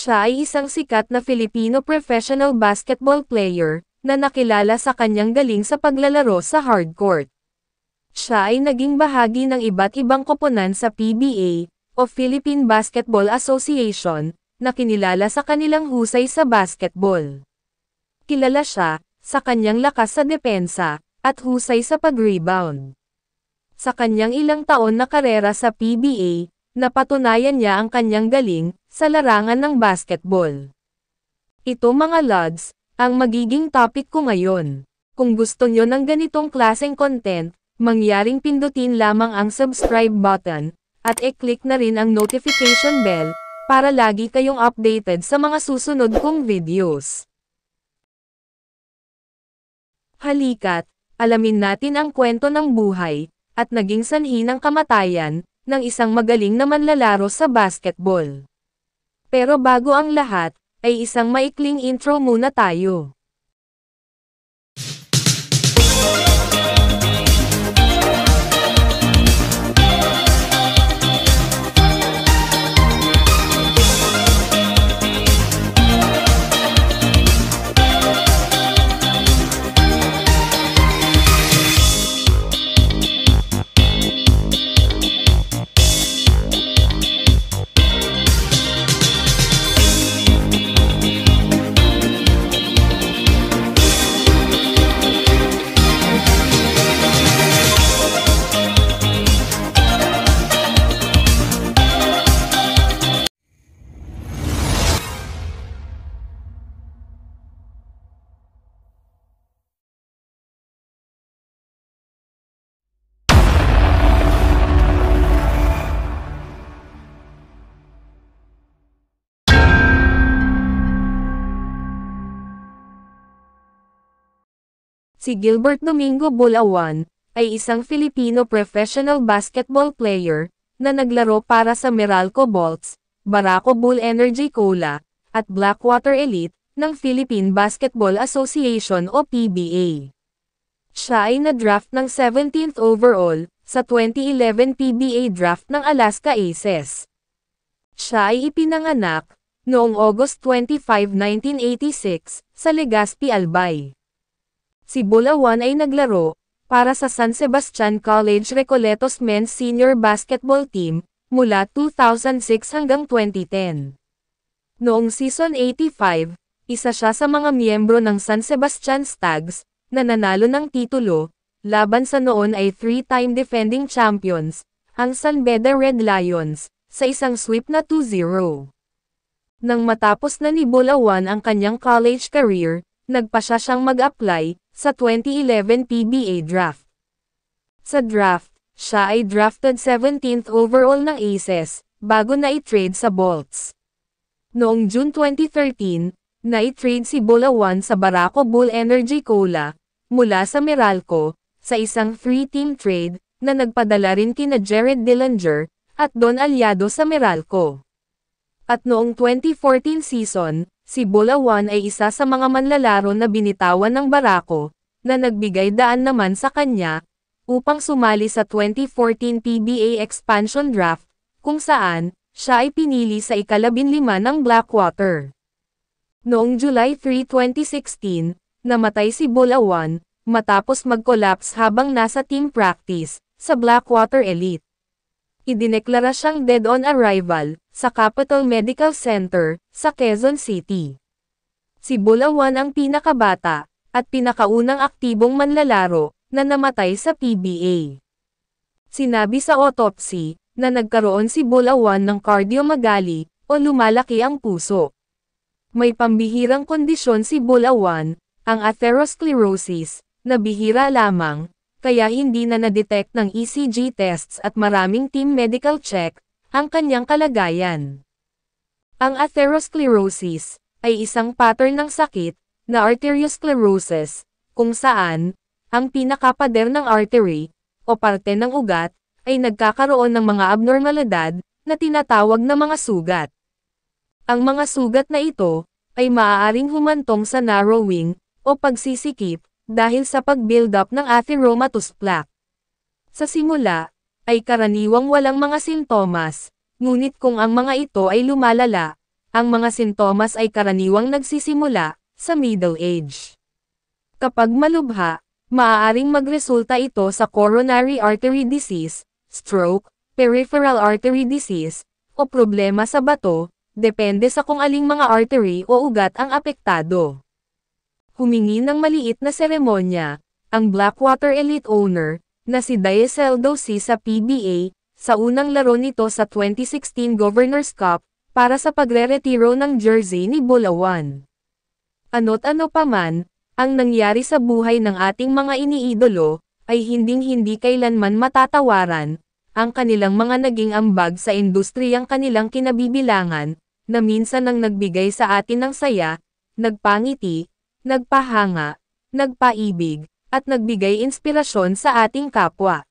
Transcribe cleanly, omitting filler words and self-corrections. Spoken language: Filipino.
Siya ay isang sikat na Filipino professional basketball player, na nakilala sa kanyang galing sa paglalaro sa hardcourt. Siya ay naging bahagi ng iba't ibang koponan sa PBA, o Philippine Basketball Association, na kinilala sa kanilang husay sa basketball. Kilala siya sa kanyang lakas sa depensa at husay sa pag-rebound. Sa kanyang ilang taon na karera sa PBA, napatunayan niya ang kanyang galing sa larangan ng basketball. Ito mga lods, ang magiging topic ko ngayon. Kung gusto nyo ng ganitong klaseng content, mangyaring pindutin lamang ang subscribe button, at i-click na rin ang notification bell, para lagi kayong updated sa mga susunod kong videos. Halika't, alamin natin ang kwento ng buhay, at naging sanhi ng kamatayan, ng isang magaling na manlalaro sa basketball. Pero bago ang lahat, ay isang maikling intro muna tayo. Si Gilbert Domingo Bulawan, ay isang Filipino professional basketball player, na naglaro para sa Meralco Bolts, Barako Bull Energy Cola, at Blackwater Elite, ng Philippine Basketball Association o PBA. Siya ay na-draft ng 17th overall, sa 2011 PBA draft ng Alaska Aces. Siya ay ipinanganak, noong August 25, 1986, sa Legazpi, Albay. Si Bulawan ay naglaro para sa San Sebastian College Recoletos Men's Senior Basketball Team mula 2006 hanggang 2010. Noong season 85, isa siya sa mga miyembro ng San Sebastian Stags na nanalo ng titulo laban sa noon ay 3-time defending champions, ang San Beda Red Lions, sa isang sweep na 2-0. Nang matapos na ni Bulawan ang kanyang college career, nagpa siyang mag-apply sa 2011 PBA draft. Sa draft, siya ay drafted 17th overall ng Aces, bago na i-trade sa Bolts. Noong June 2013, na-i-trade si Bulawan sa Barako Bull Energy Cola, mula sa Meralco, sa isang 3-team trade, na nagpadala rin kina Jared Dillinger, at Don Aliado sa Meralco. At noong 2014 season, si Bulawan ay isa sa mga manlalaro na binitawan ng Barako, na nagbigay daan naman sa kanya, upang sumali sa 2014 PBA Expansion Draft, kung saan, siya ay pinili sa ika-15 ng Blackwater. Noong July 3, 2016, namatay si Bulawan, matapos mag-collapse habang nasa team practice, sa Blackwater Elite. Idineklara siyang dead on arrival, sa Capital Medical Center, sa Quezon City. Si Bulawan ang pinakabata, at pinakaunang aktibong manlalaro, na namatay sa PBA. Sinabi sa autopsy, na nagkaroon si Bulawan ng cardiomegaly, o lumalaki ang puso. May pambihirang kondisyon si Bulawan, ang atherosclerosis, na bihira lamang, kaya hindi na na-detect ng ECG tests at maraming team medical check, ang kanyang kalagayan. Ang atherosclerosis, ay isang pattern ng sakit, na arteriosclerosis, kung saan, ang pinakapader ng artery, o parte ng ugat, ay nagkakaroon ng mga abnormalidad, na tinatawag na mga sugat. Ang mga sugat na ito, ay maaaring humantong sa narrowing, o pagsisikip, dahil sa pag-build-up ng atheromatous plaque. Sa simula, ay karaniwang walang mga sintomas, ngunit kung ang mga ito ay lumalala, ang mga sintomas ay karaniwang nagsisimula sa middle age. Kapag malubha, maaaring magresulta ito sa coronary artery disease, stroke, peripheral artery disease, o problema sa bato, depende sa kung aling mga artery o ugat ang apektado. Humingi ng maliit na seremonya, ang Blackwater Elite owner, na si Dieseldo C sa PBA, sa unang laro nito sa 2016 Governors Cup, para sa pagre-retiro ng jersey ni Bulawan. Ano't ano pa man, ang nangyari sa buhay ng ating mga iniidolo, ay hinding-hindi kailanman matatawaran, ang kanilang mga naging ambag sa industriyang kanilang kinabibilangan, na minsan ang nagbigay sa atin ng saya, nagpangiti, nagpahanga, nagpaibig, at nagbigay inspirasyon sa ating kapwa.